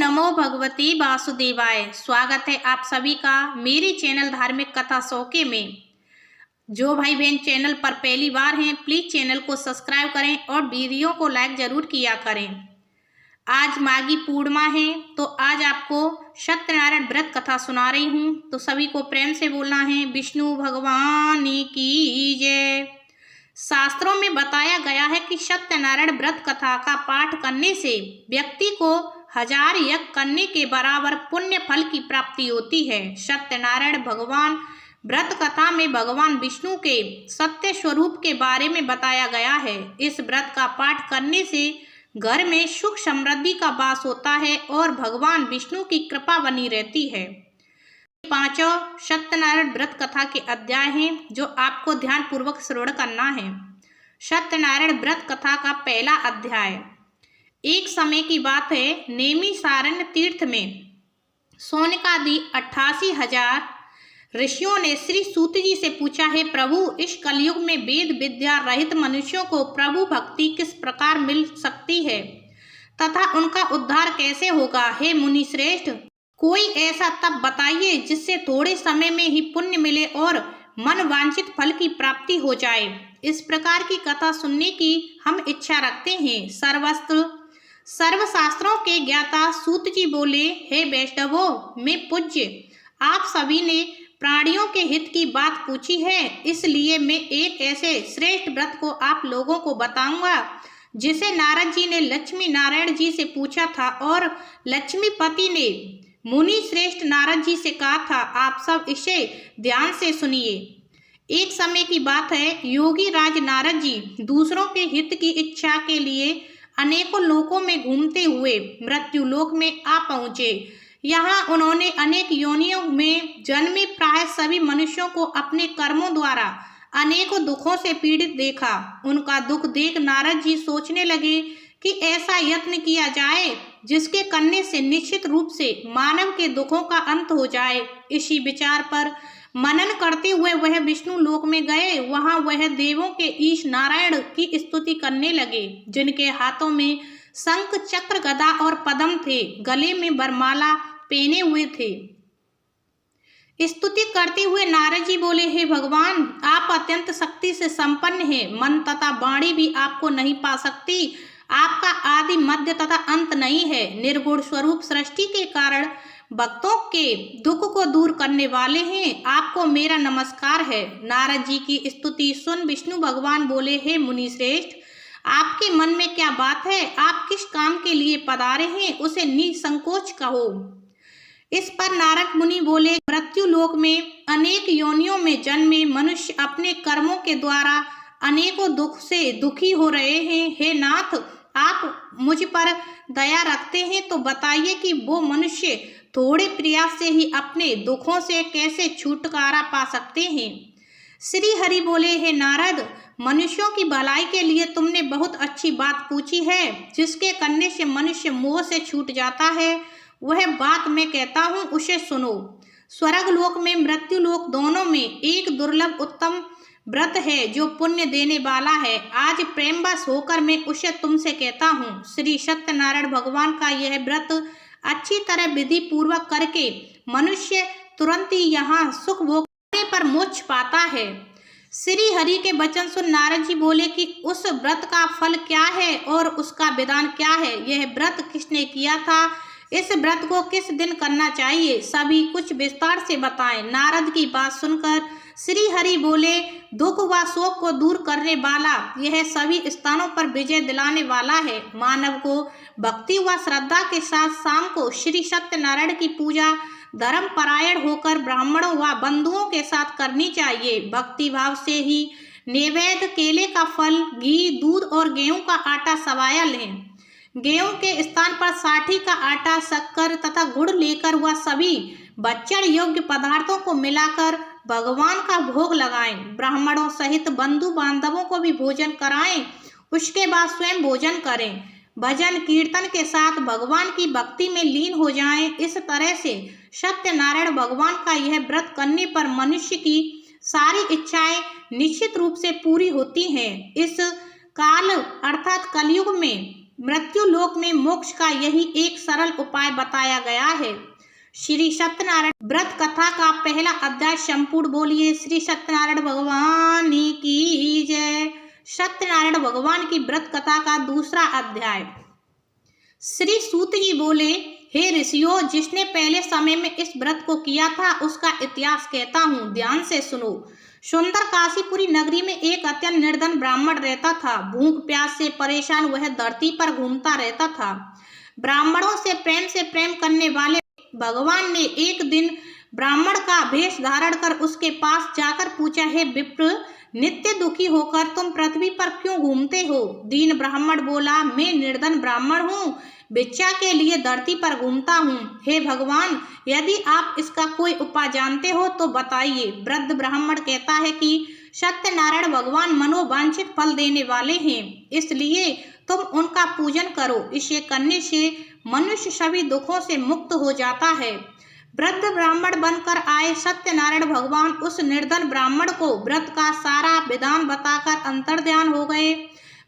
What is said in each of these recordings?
नमो भगवती वासुदेवाय। स्वागत है आप सभी का मेरे चैनल धार्मिक कथा शौके में। जो भाई बहन चैनल पर पहली बार हैं प्लीज चैनल को सब्सक्राइब करें और वीडियो को लाइक जरूर किया करें। आज माघी पूर्णिमा है तो आज आपको सत्यनारायण व्रत कथा सुना रही हूँ, तो सभी को प्रेम से बोलना है विष्णु भगवान की जय। शास्त्रों में बताया गया है कि सत्यनारायण व्रत कथा का पाठ करने से व्यक्ति को 1000 यज्ञ करने के बराबर पुण्य फल की प्राप्ति होती है। सत्यनारायण भगवान व्रत कथा में भगवान विष्णु के सत्य स्वरूप के बारे में बताया गया है। इस व्रत का पाठ करने से घर में सुख समृद्धि का वास होता है और भगवान विष्णु की कृपा बनी रहती है। पांचों सत्यनारायण व्रत कथा के अध्याय हैं जो आपको ध्यान पूर्वक श्रवण करना है। सत्यनारायण व्रत कथा का पहला अध्याय। एक समय की बात है, नैमिषारण्य तीर्थ में सोनकादि 88,000 ऋषियों ने श्री सूत जी से पूछा है, प्रभु इस कलयुग में वेद विद्या रहित मनुष्यों को प्रभु भक्ति किस प्रकार मिल सकती है तथा उनका उद्धार कैसे होगा। हे मुनि श्रेष्ठ, कोई ऐसा तप बताइए जिससे थोड़े समय में ही पुण्य मिले और मन वांछित फल की प्राप्ति हो जाए। इस प्रकार की कथा सुनने की हम इच्छा रखते हैं। सर्वशास्त्रों के ज्ञाता सूत जी बोले, हे वैष्णवों, मैं पूज्य आप सभी ने प्राणियों के हित की बात पूछी है, इसलिए मैं एक ऐसे श्रेष्ठ व्रत को आप लोगों को बताऊंगा जिसे नारद जी ने लक्ष्मी नारायण जी से पूछा था और लक्ष्मीपति ने मुनि श्रेष्ठ नारद जी से कहा था, आप सब इसे ध्यान से सुनिए। एक समय की बात है, योगी राज नारद जी दूसरों के हित की इच्छा के लिए अनेकों लोकों में घूमते हुए मृत्यु लोक में आ पहुंचे। यहाँ उन्होंने अनेक योनियों में जन्मे प्राय सभी मनुष्यों को अपने कर्मों द्वारा अनेकों दुखों से पीड़ित देखा। उनका दुख देख नारद जी सोचने लगे कि ऐसा यत्न किया जाए जिसके करने से निश्चित रूप से मानव के दुखों का अंत हो जाए। इसी विचार पर मनन करते हुए वह विष्णु लोक में गए। वहां वह देवों के ईश नारायण की स्तुति करने लगे, जिनके हाथों में शंख चक्र गदा और पद्म थे, गले में वरमाला पहने हुए थे। स्तुति करते हुए नारद जी बोले, हे भगवान, आप अत्यंत शक्ति से संपन्न हैं, मन तथा वाणी भी आपको नहीं पा सकती। आपका आदि मध्य तथा अंत नहीं है। निर्गुण स्वरूप सृष्टि के कारण भक्तों के दुख को दूर करने वाले हैं। आपको मेरा नमस्कार है। नारद जी की स्तुति सुन विष्णु भगवान बोले, हे मुनि श्रेष्ठ, आपके मन में क्या बात है? आप किस काम के लिए पधारे हैं उसे निसंकोच कहो। इस पर नारद मुनि बोले, मृत्यु लोक में अनेक योनियों में जन्मे मनुष्य अपने कर्मों के द्वारा अनेकों दुख से दुखी हो रहे हैं। हे नाथ, आप मुझ पर दया रखते हैं तो बताइए कि वो मनुष्य थोड़े प्रयास से ही अपने दुखों से कैसे छुटकारा पा सकते हैं। श्री हरि बोले, हे नारद, मनुष्यों की भलाई के लिए तुमने बहुत अच्छी बात पूछी है। जिसके करने से मनुष्य मोह से छूट जाता है वह बात मैं कहता हूँ, उसे सुनो। स्वर्ग लोक में मृत्यु लोक दोनों में एक दुर्लभ उत्तम व्रत है जो पुण्य देने वाला है। आज प्रेमवश होकर मैं उसे तुमसे कहता हूँ। श्री सत्यनारायण भगवान का यह व्रत अच्छी तरह विधि पूर्वक करके मनुष्य तुरंत ही यहाँ सुख भोगने पर मोक्ष पाता है। श्री हरि के वचन सुन नारद जी बोले कि उस व्रत का फल क्या है और उसका विधान क्या है? यह व्रत किसने किया था? इस व्रत को किस दिन करना चाहिए? सभी कुछ विस्तार से बताएं। नारद की बात सुनकर श्री हरि बोले, दुख व शोक को दूर करने वाला यह सभी स्थानों पर विजय दिलाने वाला है। मानव को भक्ति व श्रद्धा के साथ शाम को श्री सत्यनारायण की पूजा धर्म परायण होकर ब्राह्मणों व बंधुओं के साथ करनी चाहिए। भक्ति भाव से ही नैवेद्य केले का फल, घी, दूध और गेहूं का आटा सवाया लें। गेहूं के स्थान पर साठी का आटा, शक्कर तथा गुड़ लेकर वह सभी बच्चन योग्य पदार्थों को मिलाकर भगवान का भोग लगाएं। ब्राह्मणों सहित बंधु बांधवों को भी भोजन कराएं। उसके बाद स्वयं भोजन करें। भजन कीर्तन के साथ भगवान की भक्ति में लीन हो जाएं। इस तरह से सत्यनारायण भगवान का यह व्रत करने पर मनुष्य की सारी इच्छाएं निश्चित रूप से पूरी होती हैं। इस काल अर्थात कलयुग में मृत्यु लोक में मोक्ष का यही एक सरल उपाय बताया गया है। श्री सत्यनारायण व्रत कथा का पहला अध्याय संपूर्ण बोलिए श्री सत्यनारायण भगवान की जय। सत्यनारायण भगवान की व्रत कथा का दूसरा अध्याय। श्री सूत जी बोले, हे ऋषियों, जिसने पहले समय में इस व्रत को किया था उसका इतिहास कहता हूँ, ध्यान से सुनो। सुंदर काशीपुरी नगरी में एक अत्यंत निर्धन ब्राह्मण रहता था। भूख प्यास से परेशान वह धरती पर घूमता रहता था। ब्राह्मणों से प्रेम करने वाले भगवान ने एक दिन ब्राह्मण का भेष धारण कर उसके पास जाकर पूछा, हे विप्र, नित्य दुखी होकर तुम पृथ्वी पर क्यों घूमते हो? दीन ब्राह्मण बोला, मैं निर्धन ब्राह्मण हूँ, भिक्षा के लिए धरती पर घूमता हूँ। हे भगवान, यदि आप इसका कोई उपाय जानते हो तो बताइए। वृद्ध ब्राह्मण कहता है कि सत्यनारायण भगवान मनोवांछित फल देने वाले हैं, इसलिए तुम उनका पूजन करो। इसे करने से मनुष्य सभी दुखों से मुक्त हो जाता है। वृद्ध ब्राह्मण बनकर आए सत्यनारायण भगवान उस निर्धन ब्राह्मण को व्रत का सारा विधान बताकर अंतर्ध्यान हो गए।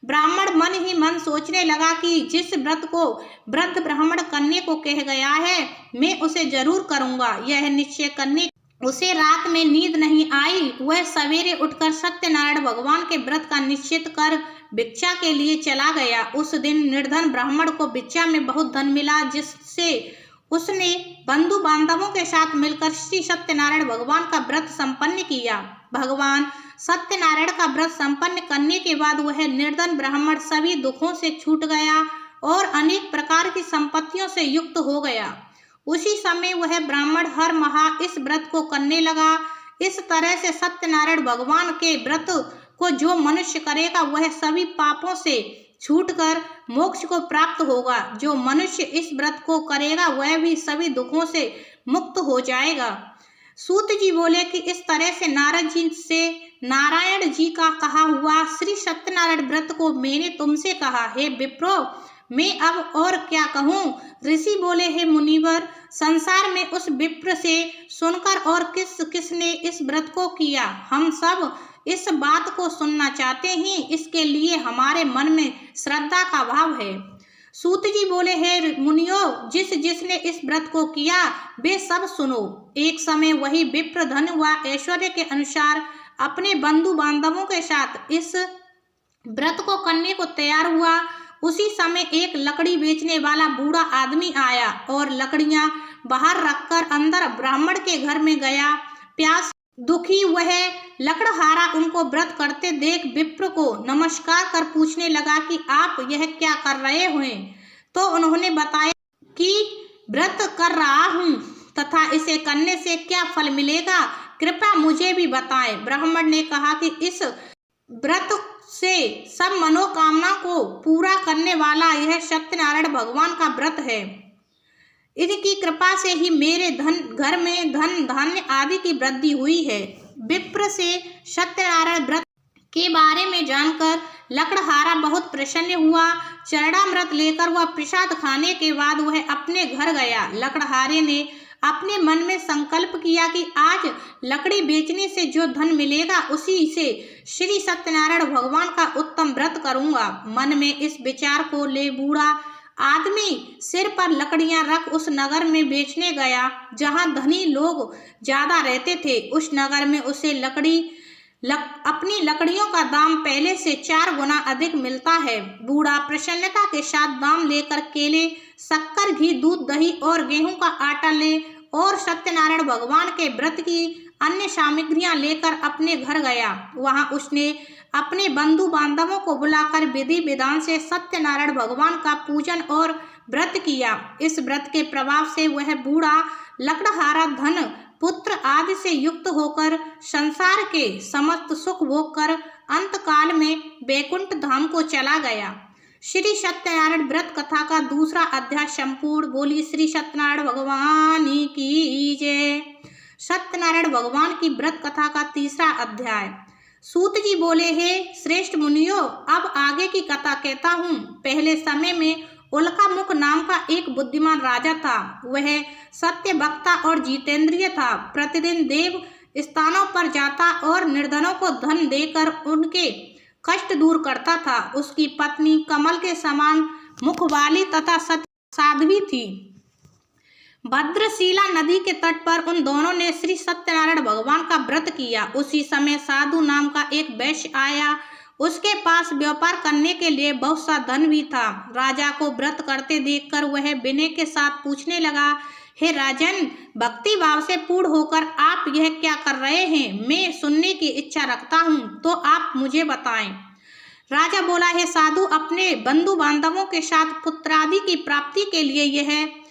ब्राह्मण मन ही मन सोचने लगा कि जिस व्रत को वृद्ध ब्राह्मण करने को कह गया है, मैं उसे जरूर करूंगा। यह निश्चय करने उसे रात में नींद नहीं आई। वह सवेरे उठकर सत्यनारायण भगवान के व्रत का निश्चित कर भिक्षा के लिए चला गया। उस दिन निर्धन ब्राह्मण को भिक्षा में बहुत धन मिला, जिससे उसने बंधु बांधवों के साथ मिलकर श्री सत्यनारायण भगवान का व्रत संपन्न किया। भगवान सत्यनारायण का व्रत संपन्न करने के बाद वह निर्धन ब्राह्मण सभी दुखों से छूट गया और अनेक प्रकार की संपत्तियों से युक्त हो गया। उसी समय वह ब्राह्मण हर माह इस व्रत को करने लगा। इस तरह से सत्यनारायण भगवान के व्रत को जो मनुष्य करेगा वह सभी पापों से छूटकर मोक्ष को प्राप्त होगा। जो मनुष्य इस व्रत को करेगा वह भी सभी दुखों से मुक्त हो जाएगा। सूत जी बोले कि इस तरह से नारद जी से नारायण जी का कहा हुआ श्री सत्यनारायण व्रत को मैंने तुमसे कहा। हे विप्रो, मैं अब और क्या कहूँ? ऋषि बोले, हे मुनिवर, संसार में उस विप्र से सुनकर और किसने इस व्रत को किया, हम सब इस बात को सुनना चाहते हैं। इसके लिए हमारे मन में श्रद्धा का भाव है। सूत जी बोले, हे मुनियों, जिसने इस व्रत को किया वे सब सुनो। एक समय वही विप्र धन व ऐश्वर्य के अनुसार अपने बंधु बांधवों के साथ इस व्रत को करने को तैयार हुआ। उसी समय एक लकड़ी बेचने वाला बूढ़ा आदमी आया और लकड़ियां बाहर रखकर अंदर ब्राह्मण के घर में गया। प्यास दुखी वह लकड़हारा उनको व्रत करते देख विप्र को नमस्कार कर पूछने लगा कि आप यह क्या कर रहे हैं? तो उन्होंने बताया कि व्रत कर रहा हूँ तथा इसे करने से क्या फल मिलेगा, कृपया मुझे भी बताएं। ब्राह्मण ने कहा कि इस व्रत से सब मनोकामना को पूरा करने वाला यह सत्यनारायण भगवान का व्रत है। इनकी कृपा से ही मेरे घर में धन धान्य आदि की वृद्धि हुई है। विप्र से सत्यनारायण व्रत के बारे में जानकर लकड़हारा बहुत प्रसन्न हुआ। चरणामृत लेकर वह प्रसाद खाने के बाद वह अपने घर गया। लकड़हारे ने अपने मन में संकल्प किया कि आज लकड़ी बेचने से जो धन मिलेगा उसी से श्री सत्यनारायण भगवान का उत्तम व्रत करूंगा। मन में इस विचार को ले बूढ़ा आदमी सिर पर लकड़ियां रख उस नगर में बेचने गया जहां धनी लोग ज्यादा रहते थे। उस नगर में उसे अपनी लकड़ियों का दाम पहले से 4 गुना अधिक मिलता है। बूढ़ा प्रसन्नता के साथ दाम लेकर केले, शक्कर, घी, दूध, दही और गेहूं का आटा ले और सत्यनारायण भगवान के व्रत की अन्य सामग्रियां लेकर अपने घर गया। वहां उसने अपने बंधु बांधवों को बुलाकर विधि विधान से सत्यनारायण भगवान का पूजन और व्रत किया। इस व्रत के प्रभाव से वह बूढ़ा लकड़हारा धन, पुत्र आदि से युक्त होकर संसार के समस्त सुख भोग कर अंत काल में वैकुंठ धाम को चला गया। श्री सत्यनारायण व्रत कथा का दूसरा अध्याय संपूर्ण। बोली श्री सत्यनारायण भगवान की जय। सत्यनारायण भगवान की व्रत कथा का तीसरा अध्याय। सूत जी बोले, हे श्रेष्ठ मुनियों, अब आगे की कथा कहता हूँ। पहले समय में उल्कामुख नाम का एक बुद्धिमान राजा था। वह सत्य वक्ता और जितेंद्रिय था। प्रतिदिन देव स्थानों पर जाता और निर्धनों को धन देकर उनके कष्ट दूर करता था। उसकी पत्नी कमल के समान मुख वाली तथा साध्वी थी। भद्रशिला नदी के तट पर उन दोनों ने श्री सत्यनारायण भगवान का व्रत किया। उसी समय साधु नाम का एक वैश्य आया। उसके पास व्यापार करने के लिए बहुत सा धन भी था। राजा को व्रत करते देखकर वह विनय के साथ पूछने लगा, हे राजन, भक्ति भाव से पूर्ण होकर आप यह क्या कर रहे हैं? मैं सुनने की इच्छा रखता हूँ, तो आप मुझे बताएं। राजा बोला, हे साधु, अपने बंधु बांधवों के साथ पुत्रादि की प्राप्ति के लिए यह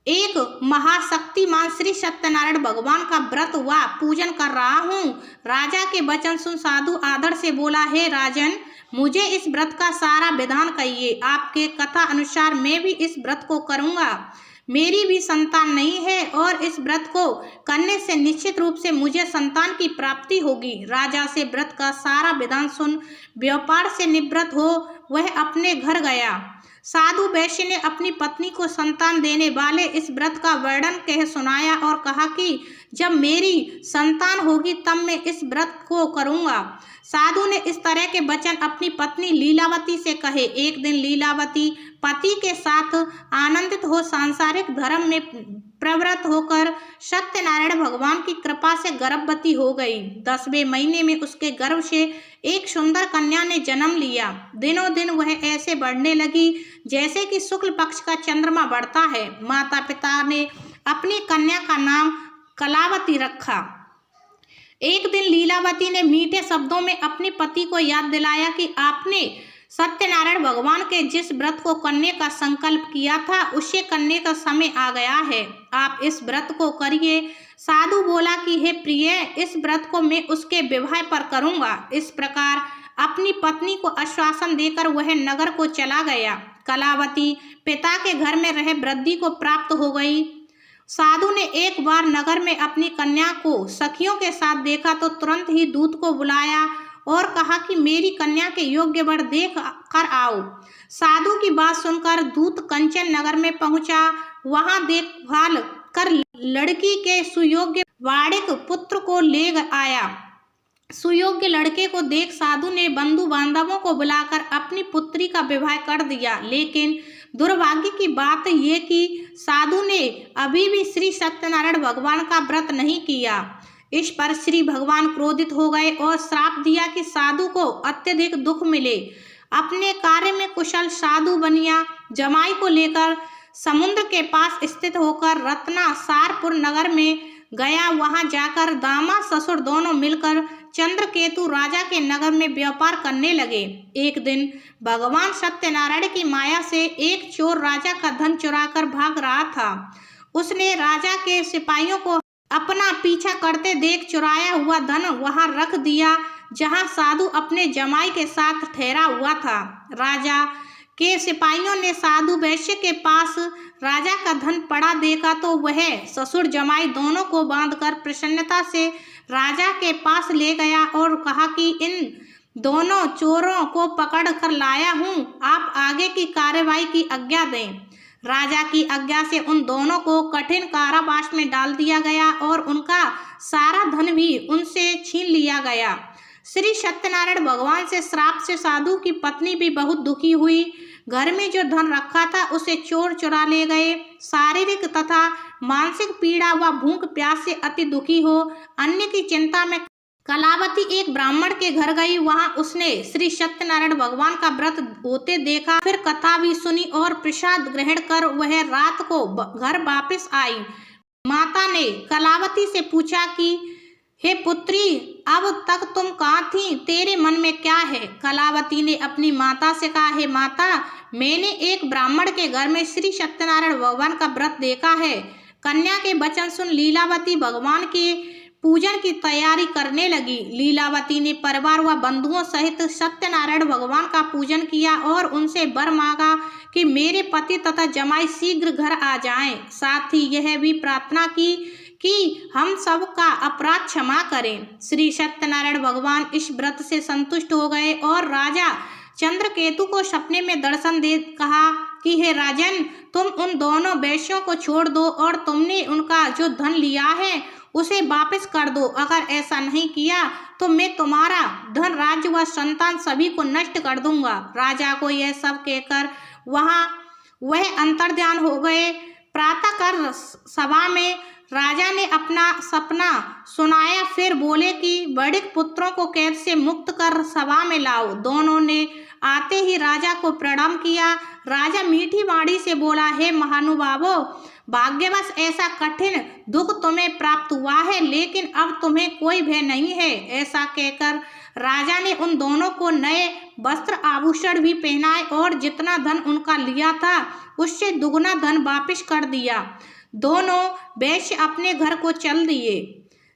एक महाशक्तिमान श्री सत्यनारायण भगवान का व्रत व पूजन कर रहा हूँ। राजा के वचन सुन साधु आदर से बोला, हे राजन, मुझे इस व्रत का सारा विधान कहिए। आपके कथा अनुसार मैं भी इस व्रत को करूँगा। मेरी भी संतान नहीं है और इस व्रत को करने से निश्चित रूप से मुझे संतान की प्राप्ति होगी। राजा से व्रत का सारा विधान सुन व्यापार से निवृत्त हो वह अपने घर गया। साधु वैश्य ने अपनी पत्नी को संतान देने वाले इस व्रत का वर्णन कह सुनाया और कहा कि जब मेरी संतान होगी तब मैं इस व्रत को करूँगा। साधु ने इस तरह के वचन अपनी पत्नी लीलावती से कहे। एक दिन लीलावती पति के साथ आनंदित हो सांसारिक धर्म में प्रवृत्त होकर सत्यनारायण भगवान की कृपा से गर्भवती हो गई। 10वें महीने में उसके गर्भ से एक सुंदर कन्या ने जन्म लिया। दिनों दिन वह ऐसे बढ़ने लगी जैसे कि शुक्ल पक्ष का चंद्रमा बढ़ता है। माता पिता ने अपनी कन्या का नाम कलावती रखा। एक दिन लीलावती ने मीठे शब्दों में अपने पति को याद दिलाया कि आपने सत्यनारायण भगवान के जिस व्रत को करने का संकल्प किया था उसे करने का समय आ गया है। आप इस व्रत को करिए। साधु बोला कि हे प्रिय, इस व्रत को मैं उसके विवाह पर करूँगा। इस प्रकार अपनी पत्नी को आश्वासन देकर वह नगर को चला गया। कलावती पिता के घर में रह वृद्धि को प्राप्त हो गई। साधु ने एक बार नगर में अपनी कन्या को सखियों के साथ देखा तो तुरंत ही दूत को बुलाया और कहा कि मेरी कन्या के योग्य वर देख कर आओ। साधु की बात सुनकर दूत कंचन नगर में पहुंचा। वहां देखभाल कर लड़की के सुयोग्य वाड़िक पुत्र को ले आया। सुयोग्य लड़के को देख साधु ने बंधु बांधवों को बुलाकर अपनी पुत्री का विवाह कर दिया। लेकिन दुर्भाग्य की बात यह कि साधु ने अभी भी श्री सत्यनारायण भगवान का व्रत नहीं किया। इस पर श्री भगवान क्रोधित हो गए और श्राप दिया कि साधु को अत्यधिक दुख मिले। अपने कार्य में कुशल साधु बनिया जमाई को लेकर समुद्र के पास स्थित होकर रत्नासारपुर नगर में गया। वहां जाकर दामाद ससुर दोनों मिलकर चंद्रकेतु राजा के नगर में व्यापार करने लगे। एक दिन भगवान सत्यनारायण की माया से एक चोर राजा का धन चुराकर भाग रहा था। उसने राजा के सिपाहियों को अपना पीछा करते देख चुराया हुआ धन वहां रख दिया जहां साधु अपने जमाई के साथ ठहरा हुआ था। राजा के सिपाहियों ने साधु वैश्य के पास राजा का धन पड़ा देखा तो वह ससुर जमाई दोनों को बांधकर प्रसन्नता से राजा के पास ले गया और कहा कि इन दोनों चोरों को पकड़ कर लाया हूँ, आप आगे की कार्यवाही की आज्ञा दें। राजा की आज्ञा से उन दोनों को कठिन कारावास में डाल दिया गया और उनका सारा धन भी उनसे छीन लिया गया। श्री सत्यनारायण भगवान से श्राप से साधु की पत्नी भी बहुत दुखी हुई। घर में जो धन रखा था उसे चोर चुरा ले गए। शारीरिक तथा मानसिक पीड़ा व भूख प्यास से अति दुखी हो अन्य की चिंता में कलावती एक ब्राह्मण के घर गई। वहां उसने श्री सत्यनारायण भगवान का व्रत होते देखा। फिर कथा भी सुनी और प्रसाद ग्रहण कर वह रात को घर वापस आई। माता ने कलावती से पूछा कि हे पुत्री, अब तक तुम कहाँ थी? तेरे मन में क्या है? कलावती ने अपनी माता से कहा, हे माता, मैंने एक ब्राह्मण के घर में श्री सत्यनारायण भगवान का व्रत देखा है। कन्या के वचन सुन लीलावती भगवान के पूजन की तैयारी करने लगी। लीलावती ने परिवार व बंधुओं सहित सत्यनारायण भगवान का पूजन किया और उनसे वर मांगा कि मेरे पति तथा जमाई शीघ्र घर आ जाएं। साथ ही यह भी प्रार्थना की कि हम सब का अपराध क्षमा करें। श्री सत्यनारायण भगवान इस व्रत से संतुष्ट हो गए और राजा चंद्रकेतु को सपने में दर्शन दे कहा कि हे राजन, तुम उन दोनों वैश्यों को छोड़ दो और तुमने उनका जो धन लिया है उसे वापस कर दो। अगर ऐसा नहीं किया तो मैं तुम्हारा धन, राज्य व संतान सभी को नष्ट कर दूंगा। राजा को यह सब कहकर वह अंतर्ध्यान हो गए। प्रातःकाल सभा में राजा ने अपना सपना सुनाया, फिर बोले कि बड़े पुत्रों को कैद से मुक्त कर सभा में लाओ। दोनों ने आते ही राजा को प्रणाम किया। राजा मीठी वाणी से बोला, हे महानुभावों, भाग्यवश ऐसा कठिन दुख तुम्हें प्राप्त हुआ है, लेकिन अब तुम्हें कोई भय नहीं है। ऐसा कहकर राजा ने उन दोनों को नए वस्त्र आभूषण भी पहनाए और जितना धन उनका लिया था उससे दुगना धन वापिस कर दिया। दोनों वैश्य अपने घर को चल दिए।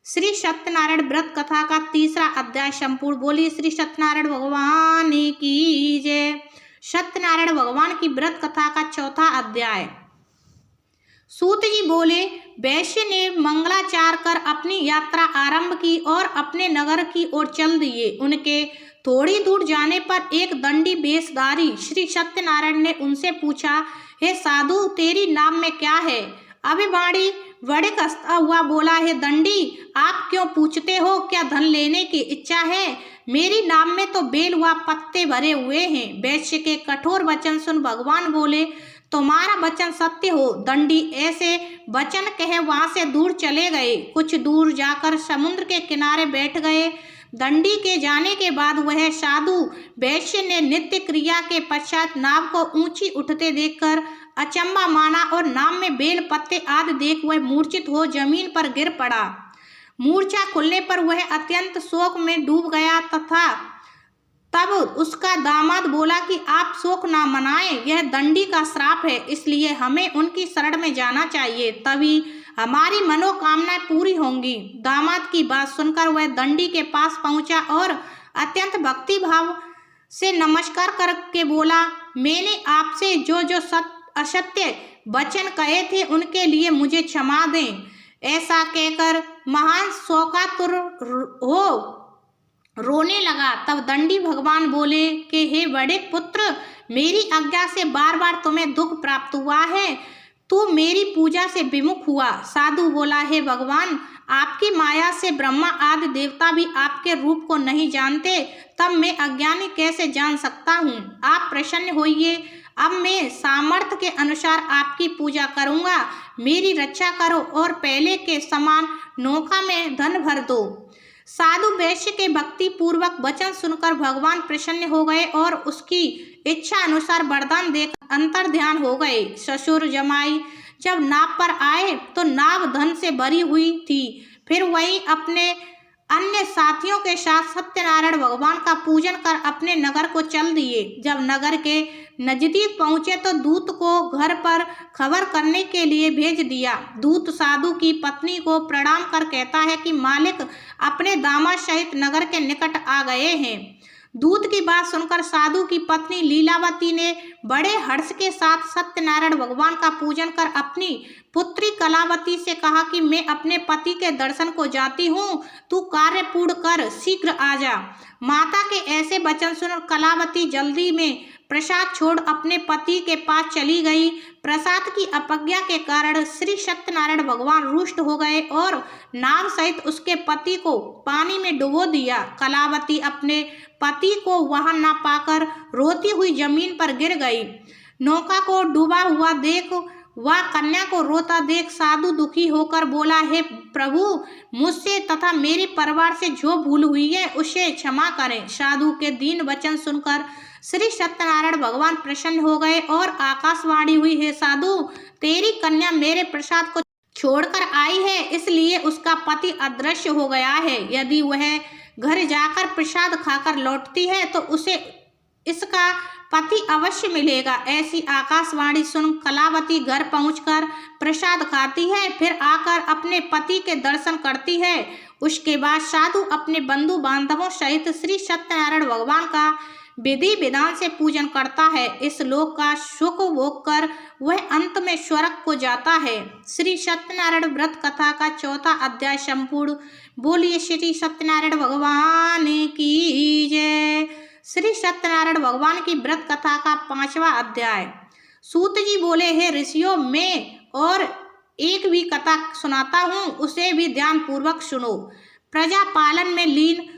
श्री सत्यनारायण व्रत कथा का 3रा अध्याय संपूर्ण। बोलिए श्री सत्यनारायण भगवान की जय। सत्यनारायण भगवान की व्रत कथा का 4था अध्याय। सूत जी बोले, वैश्य ने मंगलाचार कर अपनी यात्रा आरंभ की और अपने नगर की ओर चल दिए। उनके थोड़ी दूर जाने पर एक दंडी वेशधारी श्री सत्यनारायण ने उनसे पूछा, हे साधु, तेरी नाम में क्या है? अभिवाणी बड़े कसता हुआ बोला, हे दंडी, आप क्यों पूछते हो? क्या धन लेने की इच्छा है? मेरी नाम में तो बेल व पत्ते भरे हुए हैं। वैश्य के कठोर वचन सुन भगवान बोले, तुम्हारा वचन सत्य हो। दंडी ऐसे वचन कहे वहां से दूर चले गए। कुछ दूर जाकर समुद्र के किनारे बैठ गए। दंडी के जाने के बाद वह साधु वैश्य ने नित्य क्रिया के पश्चात नाव को ऊंची उठते देखकर अचंबा माना और नाव में बेल पत्ते आदि देख वह मूर्छित हो जमीन पर गिर पड़ा। मूर्छा खुलने पर वह अत्यंत शोक में डूब गया तथा तब उसका दामाद बोला कि आप शोक ना मनाएं, यह दंडी का श्राप है, इसलिए हमें उनकी शरण में जाना चाहिए, तभी हमारी मनोकामनाएं पूरी होंगी। दामाद की बात सुनकर वह दंडी के पास पहुंचा और अत्यंत भक्ति भाव से नमस्कार करके बोला, मैंने आपसे जो जो असत्य वचन कहे थे उनके लिए मुझे क्षमा दें। ऐसा कहकर महान शोकातुर हो रोने लगा। तब दंडी भगवान बोले कि हे बड़े पुत्र, मेरी आज्ञा से बार बार तुम्हें दुख प्राप्त हुआ है, तू मेरी पूजा से विमुख हुआ। साधु बोला, हे भगवान, आपकी माया से ब्रह्मा आदि देवता भी आपके रूप को नहीं जानते, तब मैं अज्ञानी कैसे जान सकता हूँ? आप प्रसन्न होइए, अब मैं सामर्थ्य के अनुसार आपकी पूजा करूँगा। मेरी रक्षा करो और पहले के समान नौका में धन भर दो। साधु वैश्य के भक्ति पूर्वक वचन सुनकर भगवान प्रसन्न हो गए और उसकी इच्छा अनुसार वरदान देकर अंतर्ध्यान हो गए। ससुर जमाई जब नाव पर आए तो नाव धन से भरी हुई थी। फिर वही अपने अन्य साथियों के साथ सत्यनारायण भगवान का पूजन कर अपने नगर को चल दिए। जब नगर के नजदीक पहुंचे तो दूत को घर पर खबर करने के लिए भेज दिया। दूत साधु की पत्नी को प्रणाम कर कहता है कि मालिक अपने दामाद सहित नगर के निकट आ गए हैं। दूत की बात सुनकर साधु की पत्नी लीलावती ने बड़े हर्ष के साथ सत्यनारायण भगवान का पूजन कर अपनी पुत्री कलावती से कहा कि मैं अपने पति के दर्शन को जाती हूँ, तू कार्य पूर्ण कर शीघ्र आ जा। माता के ऐसे वचन सुन कलावती जल्दी में प्रसाद छोड़ अपने पति के पास चली गई। प्रसाद की अपज्ञा के कारण श्री सत्यनारायण भगवान रुष्ट हो गए और नाव सहित उसके पति को पानी में डुबो दिया। कलावती अपने पति को वहां न पाकर रोती हुई जमीन पर गिर गई। नौका को डूबा हुआ देख वह कन्या को रोता देख साधु दुखी होकर बोला, हे प्रभु, मुझसे तथा मेरे परिवार से जो भूल हुई है उसे क्षमा करें। साधु के दीन वचन सुनकर श्री सत्यनारायण भगवान प्रसन्न हो गए और आकाशवाणी हुई, हे साधु, तेरी कन्या मेरे प्रसाद को छोड़कर आई है, इसलिए उसका पति अदृश्य हो गया है। यदि वह घर जाकर प्रसाद खाकर लौटती है तो उसे इसका पति अवश्य मिलेगा। ऐसी आकाशवाणी सुन कलावती घर पहुंचकर प्रसाद खाती है, फिर आकर अपने पति के दर्शन करती है। उसके बाद साधु अपने बंधु बांधवों सहित श्री सत्यनारायण भगवान का विधि विधान से पूजन करता है। इस लोक का सुख भोग कर वह अंत में स्वर्ग को जाता है। श्री सत्यनारायण व्रत कथा का 4था अध्याय संपूर्ण। बोलिए श्री सत्यनारायण भगवान की जय। श्री सत्यनारायण भगवान की व्रत कथा का 5वां अध्याय। सूत जी बोले, हे ऋषियों, मैं और एक भी कथा सुनाता हूँ, उसे भी ध्यान पूर्वक सुनो। प्रजा पालन में लीन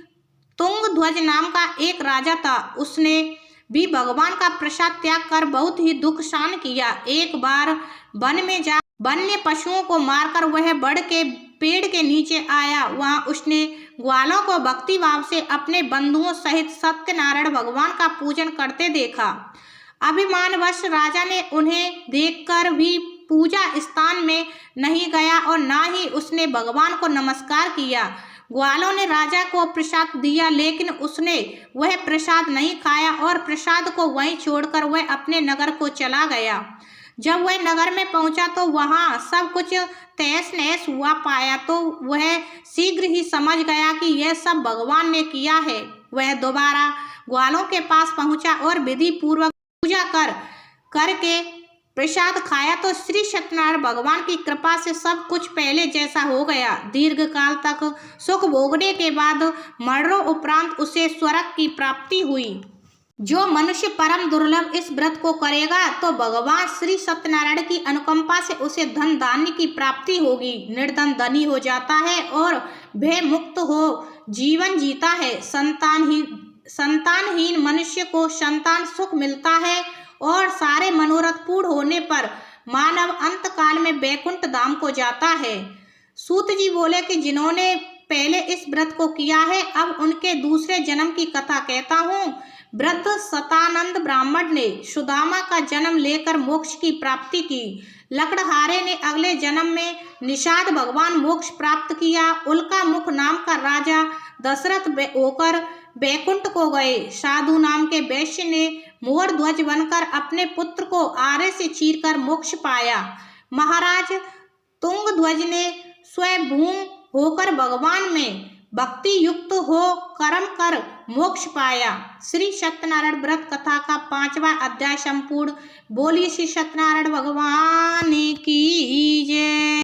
तुंगध्वज नाम का एक राजा था। उसने भी भगवान का प्रसाद त्याग कर बहुत ही दुख सहन किया। एक बार वन में जा वन्य पशुओं को मारकर वह बढ़ के पेड़ के नीचे आया। वहां उसने ग्वालों को भक्ति भाव से अपने बंधुओं सहित सत्यनारायण भगवान का पूजन करते देखा। अभिमानवश राजा ने उन्हें देखकर भी पूजा स्थान में नहीं गया और ना ही उसने भगवान को नमस्कार किया। ग्वालों ने राजा को प्रसाद दिया, लेकिन उसने वह प्रसाद नहीं खाया और प्रसाद को वहीं छोड़कर वह अपने नगर को चला गया। जब वह नगर में पहुंचा तो वहां सब कुछ तहस नहस हुआ पाया तो वह शीघ्र ही समझ गया कि यह सब भगवान ने किया है। वह दोबारा ग्वालों के पास पहुंचा और विधि पूर्वक पूजा करके प्रसाद खाया तो श्री सत्यनारायण भगवान की कृपा से सब कुछ पहले जैसा हो गया। दीर्घ काल तक सुख भोगने के बाद मरणों उपरांत उसे स्वर्ग की प्राप्ति हुई। जो मनुष्य परम दुर्लभ इस व्रत को करेगा तो भगवान श्री सत्यनारायण की अनुकंपा से उसे धन धान्य की प्राप्ति होगी। निर्धन धनी हो जाता है और भय मुक्त हो जीवन जीता है। संतानहीन मनुष्य को संतान सुख मिलता है और सारे मनोरथ पूर्ण होने पर मानव अंत काल में वैकुंठ धाम को जाता है। सूत जी बोले कि जिन्होंने पहले इस व्रत को किया है अब उनके दूसरे जन्म की कथा कहता हूँ। व्रत सतानंद ब्राह्मण ने सुदामा का जन्म लेकर मोक्ष की प्राप्ति की। लकड़हारे ने अगले जन्म में निषाद भगवान मोक्ष प्राप्त किया। उल्का मुख नाम का राजा दशरथ होकर बैकुंठ को गए। साधु नाम के वैश्य ने मोर ध्वज बनकर अपने पुत्र को आरे से चीरकर मोक्ष पाया। महाराज तुंगध्वज ने स्वयंभू होकर भगवान में भक्ति युक्त हो कर्म कर मोक्ष पाया। श्री सत्यनारायण व्रत कथा का 5वां अध्याय संपूर्ण। बोलिए श्री सत्यनारायण भगवान की जय।